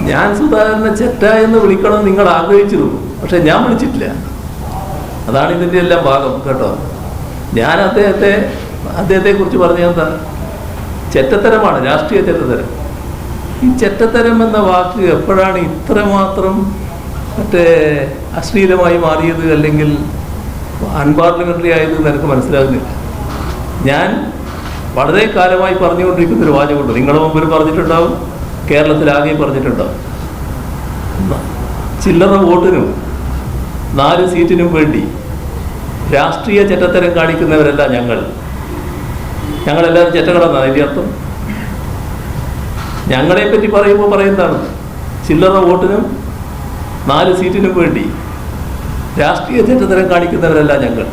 ഞാൻ സുധാകരനെ ചെറ്റ എന്ന് വിളിക്കണം നിങ്ങൾ ആഗ്രഹിച്ചിരുന്നു, പക്ഷെ ഞാൻ വിളിച്ചിട്ടില്ല. അതാണ് ഇതിൻ്റെ എല്ലാം ഭാഗം കേട്ടോ. ഞാൻ അദ്ദേഹത്തെക്കുറിച്ച് പറഞ്ഞ എന്താ, ചെറ്റത്തരമാണ്, രാഷ്ട്രീയ ചെറ്റത്തരം. ഈ ചെറ്റത്തരം എന്ന വാക്ക് എപ്പോഴാണ് ഇത്രമാത്രം അശ്ലീലമായി മാറിയത്, അല്ലെങ്കിൽ അൺപാർലമെൻ്ററി ആയത് എനിക്ക് മനസ്സിലാകുന്നില്ല. ഞാൻ വളരെ കാലമായി പറഞ്ഞുകൊണ്ടിരിക്കുന്നൊരു വാചകമുണ്ട്, നിങ്ങളുടെ മുമ്പിൽ പറഞ്ഞിട്ടുണ്ടാവും, കേരളത്തിലാകെ പറഞ്ഞിട്ടുണ്ടാവും. ചില്ലറ വോട്ടിനും 4 സീറ്റിനും വേണ്ടി രാഷ്ട്രീയ ചെറ്റത്തരം കാണിക്കുന്നവരല്ല ഞങ്ങളെല്ലാവരും ചെറ്റകളെന്നാണ് അതിൻ്റെ അർത്ഥം. ഞങ്ങളെപ്പറ്റി പറയുമ്പോൾ പറയുന്നതാണ് ചില്ലറ വോട്ടിനും 4 സീറ്റിനും വേണ്ടി രാഷ്ട്രീയ ചെറ്റത്തരം കാണിക്കുന്നവരല്ല ഞങ്ങൾ.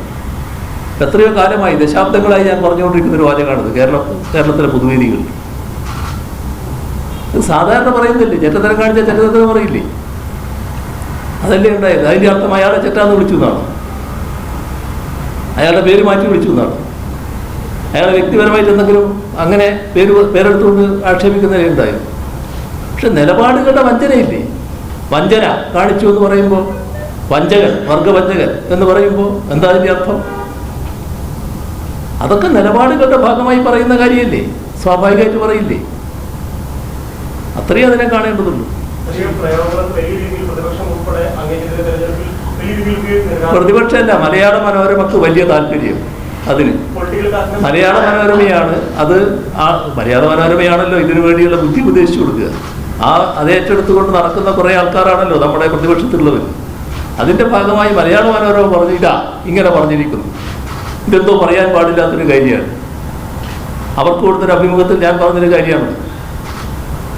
എത്രയോ കാലമായി, ദശാബ്ദങ്ങളായി ഞാൻ പറഞ്ഞുകൊണ്ടിരിക്കുന്ന ഒരു വാചകമാണിത് കേരളത്തിലെ പൊതുവേദികൾ. സാധാരണ പറയുന്നില്ലേ, ചെറ്റത്തരം കാണിച്ച ചെറ്റത്തരം പറയില്ലേ, അതല്ലേ ഉണ്ടായത്. അതിൻ്റെ അർത്ഥം അയാളെ ചെറ്റാന്ന് വിളിച്ചു എന്നാണ്, അയാളുടെ പേര് മാറ്റി വിളിച്ചു എന്നാണ്, അയാളെ വ്യക്തിപരമായിട്ട് എന്തെങ്കിലും അങ്ങനെ പേരെടുത്തുകൊണ്ട് ആക്ഷേപിക്കുന്നതേ ഉണ്ടായത്. പക്ഷെ നിലപാടുകളുടെ വഞ്ചനയില്ലേ, വഞ്ചന കാണിച്ചു എന്ന് പറയുമ്പോൾ, വഞ്ചകൻ, വർഗവഞ്ചകൻ എന്ന് പറയുമ്പോൾ എന്താ അതിൻ്റെ അർത്ഥം? അതൊക്കെ നിലപാടുകളുടെ ഭാഗമായി പറയുന്ന കാര്യമല്ലേ, സ്വാഭാവികമായിട്ട് പറയില്ലേ. അത്രയും അതിനെ കാണേണ്ടതുള്ളൂ. പ്രതിപക്ഷമല്ല, മലയാള മനോരമക്ക് വലിയ താല്പര്യം അതിന്. മലയാള മനോരമയാണ് അത്. മലയാള മനോരമയാണല്ലോ ഇതിനു വേണ്ടിയുള്ള ബുദ്ധി ഉപദേശിച്ചു കൊടുക്കുക. അത് ഏറ്റെടുത്തുകൊണ്ട് നടക്കുന്ന കുറേ ആൾക്കാരാണല്ലോ നമ്മുടെ പ്രതിപക്ഷത്തുള്ളവർ. അതിൻ്റെ ഭാഗമായി മലയാള മനോരമ പറഞ്ഞില്ല, ഇങ്ങനെ പറഞ്ഞിരിക്കുന്നു, ഇതെന്തോ പറയാൻ പാടില്ലാത്തൊരു കാര്യമാണ്. അവർക്ക് കൊടുത്തൊരു അഭിമുഖത്തിൽ ഞാൻ പറഞ്ഞൊരു കാര്യമാണ്,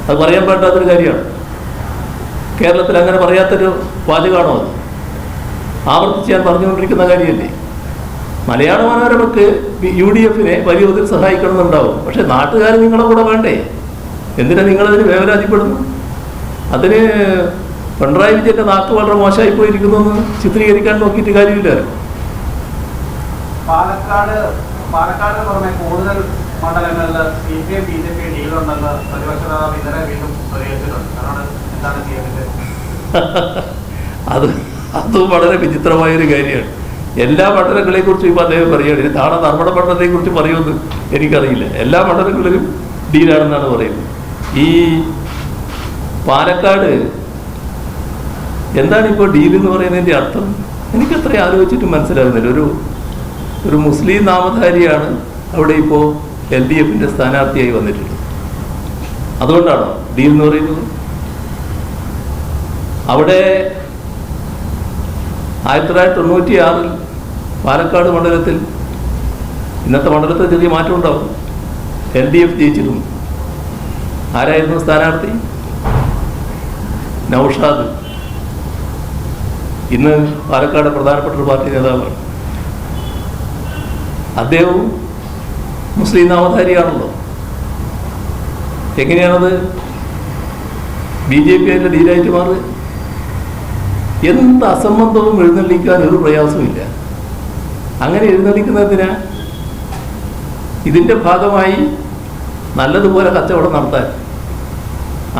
അത് പറയാൻ പാടില്ലാത്തൊരു കാര്യമാണ്. കേരളത്തിൽ അങ്ങനെ പറയാത്തൊരു വാചകമാണോ അത്? ആവർത്തിച്ച് ഞാൻ പറഞ്ഞുകൊണ്ടിരിക്കുന്ന കാര്യമല്ലേ. മലയാള മനോരമക്ക് UDF-നെ വലിയ തോതിൽ സഹായിക്കണമെന്നുണ്ടാവും, പക്ഷെ നാട്ടുകാർ നിങ്ങളെ കൂടെ വേണ്ടേ? എന്തിനാ നിങ്ങളതിന് വേവലാതിപ്പെടുന്നു? അതിന് പിണറായി വിജയൻ്റെ നാക്ക് വളരെ മോശമായി പോയിരിക്കുന്നു എന്ന് ചിത്രീകരിക്കാൻ നോക്കിയിട്ട് കാര്യമില്ല. പാലക്കാട് പുറമെ കൂടുതൽ മണ്ഡലങ്ങളിൽ CPM BJP ഡീലുണ്ടെന്ന് പ്രതിപക്ഷ നേതാവ് ഇന്നലെ വീണ്ടും പ്രതികരിച്ചിട്ടുണ്ട്. എന്താണ് ചെയ്യുന്നത്? അതും വളരെ വിചിത്രമായൊരു കാര്യമാണ്. എല്ലാ മണ്ഡലങ്ങളെക്കുറിച്ചും ഇപ്പോൾ അദ്ദേഹം പറയുകയാണ്. ഇനി നാളെ നമ്മുടെ മണ്ഡലത്തെക്കുറിച്ച് പറയുമെന്ന് എനിക്കറിയില്ല. എല്ലാ മണ്ഡലങ്ങളിലും ഡീലാണെന്നാണ് പറയുന്നത്. ഈ പാലക്കാട് എന്താണ് ഇപ്പോൾ ഡീൽ എന്ന് പറയുന്നതിൻ്റെ അർത്ഥം? എനിക്കത്ര ആലോചിച്ചിട്ടും മനസ്സിലാകുന്നില്ല. ഒരു മുസ്ലിം നാമധാരിയാണ് അവിടെ ഇപ്പോൾ LDF-ൻ്റെ സ്ഥാനാർത്ഥിയായി വന്നിട്ടുള്ളത്. അതുകൊണ്ടാണോ ഡീൽ എന്ന് പറയുന്നത്? അവിടെ 1996 പാലക്കാട് മണ്ഡലത്തിൽ, ഇന്നത്തെ മണ്ഡലത്തിൽ ചെറിയ മാറ്റം ഉണ്ടാവും, LDF ജയിച്ചിരുന്നു. ആരായിരുന്നു സ്ഥാനാർത്ഥി? നൗഷാദ്. ഇന്ന് പാലക്കാട് പ്രധാനപ്പെട്ട ഒരു പാർട്ടി നേതാവാണ്. അദ്ദേഹവും മുസ്ലിം നാമധാരിയാണല്ലോ. എങ്ങനെയാണത് BJP ആയിട്ട് ഡീലായിട്ട് മാറുക? എന്ത് അസംബന്ധവും എഴുന്നള്ളിക്കാൻ ഒരു പ്രയാസമില്ല. അങ്ങനെ എഴുന്നള്ളിക്കുന്നതിനാ ഇതിൻ്റെ ഭാഗമായി നല്ലതുപോലെ കച്ചവടം നടത്താൻ.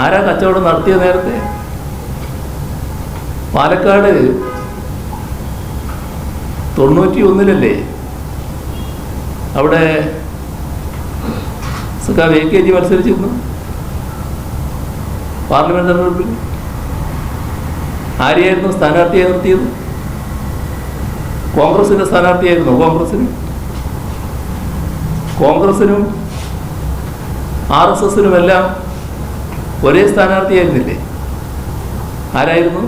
ആരാ കച്ചവടം നടത്തിയ നേരത്തെ? പാലക്കാട് 91-ലല്ലേ അവിടെ സഖാവ് AKG മത്സരിച്ചിരുന്നു പാർലമെന്റ് തെരഞ്ഞെടുപ്പിൽ. ആരെയായിരുന്നു സ്ഥാനാർത്ഥിയായി നിർത്തിയത്? കോൺഗ്രസിൻ്റെ സ്ഥാനാർത്ഥിയായിരുന്നു. കോൺഗ്രസിനും RSSനുമെല്ലാം ഒരേ സ്ഥാനാർത്ഥിയായിരുന്നില്ലേ? ആരായിരുന്നു?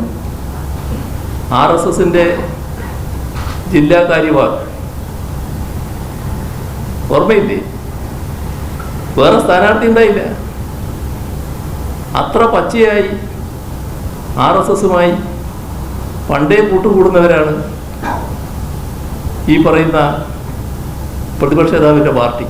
RSSൻ്റെ ജില്ലാ കാര്യവാഹ്. ഓർമ്മയില്ലേ? വേറെ സ്ഥാനാർത്ഥി ഉണ്ടായില്ല. അത്ര പച്ചയായി RSSുമായി പണ്ടേ കൂട്ടുകൂടുന്നവരാണ് ഈ പറയുന്ന പ്രതിപക്ഷ നേതാവിൻ്റെ പാർട്ടി.